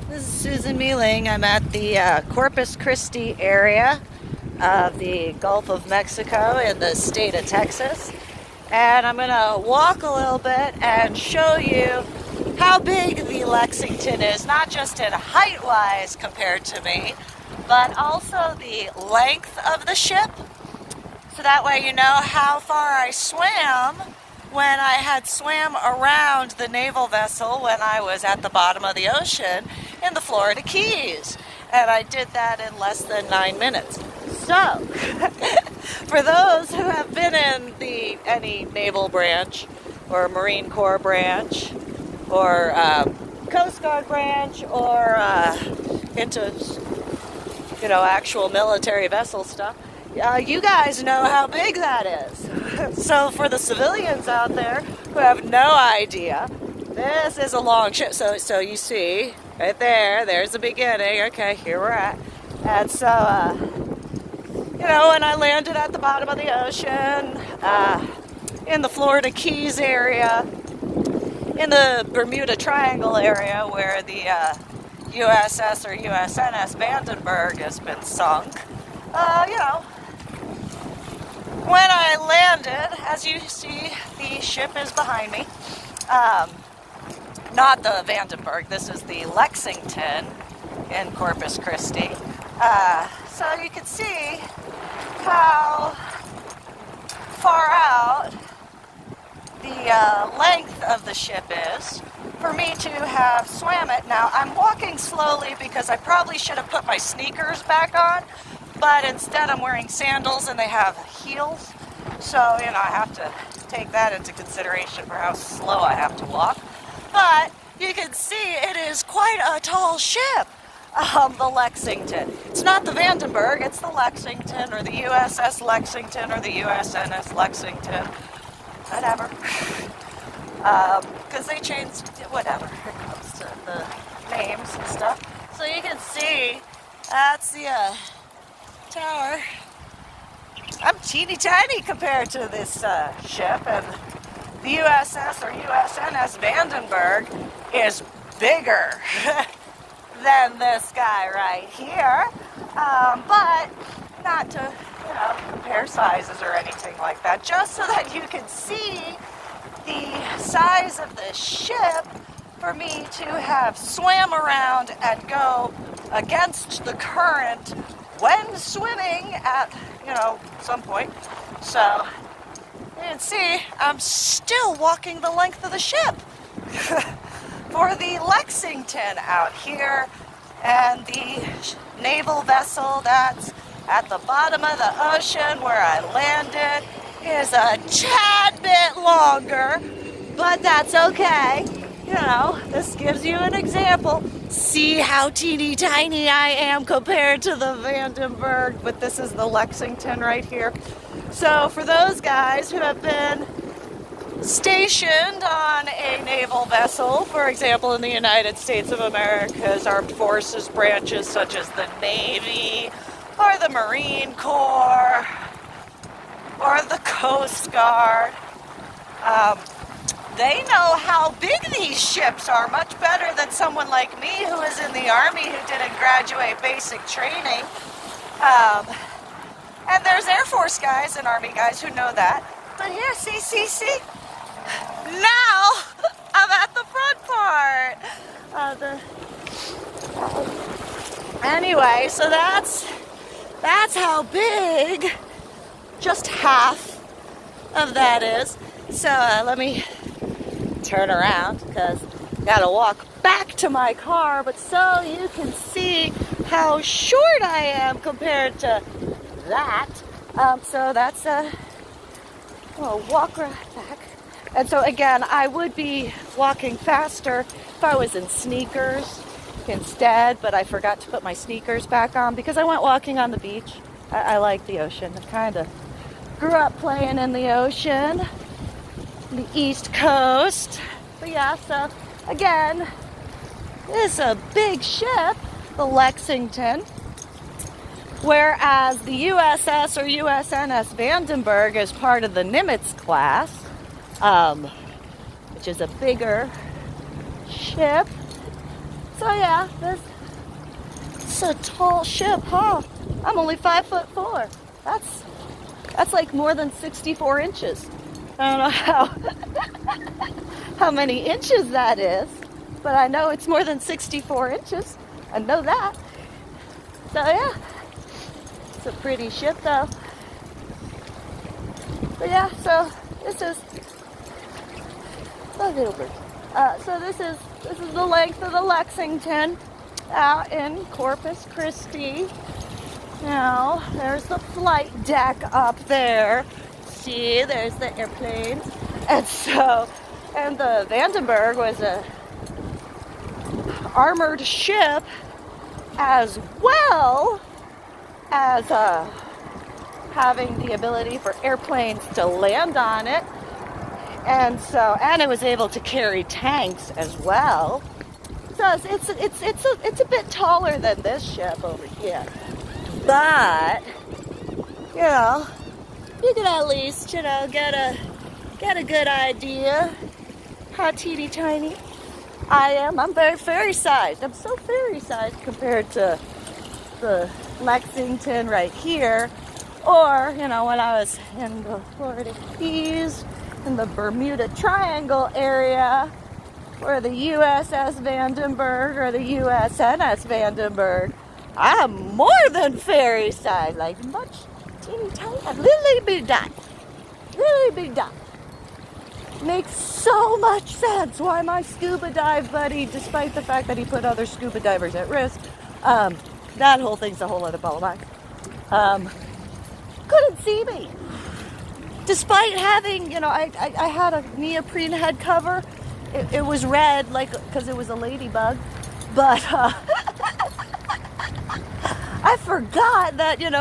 This is Susan MeeLing. I'm at the Corpus Christi area of the Gulf of Mexico in the state of Texas. And I'm going to walk a little bit and show you how big the Lexington is, not just in height-wise compared to me, but also the length of the ship. So that way you know how far I swam when I had swam around the naval vessel when I was at the bottom of the ocean in the Florida Keys. And I did that in less than 9 minutes. So, for those who have been in any naval branch or Marine Corps branch or Coast Guard branch or into, actual military vessel stuff, you guys know how big that is. So for the civilians out there who have no idea, this is a long ship. So you see, right there's the beginning. Okay, here we're at. And so, when I landed at the bottom of the ocean, in the Florida Keys area, in the Bermuda Triangle area where the USS or USNS Vandenberg has been sunk, when I landed, as you see, the ship is behind me. Not the Vandenberg, this is the Lexington in Corpus Christi. So you can see how far out the length of the ship is for me to have swam it. Now, I'm walking slowly because I probably should have put my sneakers back on, but instead I'm wearing sandals and they have heels. So, I have to take that into consideration for how slow I have to walk. But you can see it is quite a tall ship, the Lexington. It's not the Vandenberg, it's the Lexington or the USS Lexington or the USNS Lexington. Whatever. Because they changed, whatever, it comes to the names and stuff. So you can see, that's the tower. I'm teeny tiny compared to this ship, and the USS or USNS Vandenberg is bigger than this guy right here, but not to compare sizes or anything like that, just so that you can see the size of the ship for me to have swam around and go against the current when swimming at, some point. So, you can see I'm still walking the length of the ship for the Lexington out here, and the naval vessel that's at the bottom of the ocean where I landed is a tad bit longer, but that's okay. This gives you an example. See how teeny tiny I am compared to the Vandenberg, but this is the Lexington right here. So for those guys who have been stationed on a naval vessel, for example, in the United States of America's armed forces branches such as the Navy or the Marine Corps or the Coast Guard, they know how big these ships are, much better than someone like me who is in the Army who didn't graduate basic training. And there's Air Force guys and Army guys who know that. But here, see? Now, I'm at the front part. Anyway, so that's how big just half of that is. So let me turn around because I gotta walk back to my car, but so you can see how short I am compared to that. So that's I'll walk right back. And so again, I would be walking faster if I was in sneakers instead, but I forgot to put my sneakers back on because I went walking on the beach. I like the ocean. I kind of grew up playing in the ocean, the East Coast. But yeah, so again, this is a big ship, the Lexington, whereas the USS or USNS Vandenberg is part of the Nimitz class, which is a bigger ship. So yeah, this is a tall ship, huh? I'm only 5'4". That's like more than 64 inches. I don't know how many inches that is, but I know it's more than 64 inches. I know that. So yeah, it's a pretty ship though. But yeah, so this is a little bit. So this is the length of the Lexington out in Corpus Christi. Now there's the flight deck up there. See, there's the airplanes, and the Vandenberg was a armored ship as well as having the ability for airplanes to land on it, and it was able to carry tanks as well. So it's a bit taller than this ship over here, but you can at least get a good idea how teeny tiny I am. I'm very fairy-sized. I'm so fairy-sized compared to the Lexington right here, or when I was in the Florida Keys, in the Bermuda Triangle area, or the USS Vandenberg or the USNS Vandenberg. I'm more than fairy-sized, like much teeny tiny, really big dot. Really big dot. Makes so much sense why my scuba dive buddy, despite the fact that he put other scuba divers at risk, that whole thing's a whole other ball of wax, couldn't see me. Despite having, I had a neoprene head cover. It was red, because it was a ladybug, but I forgot that, in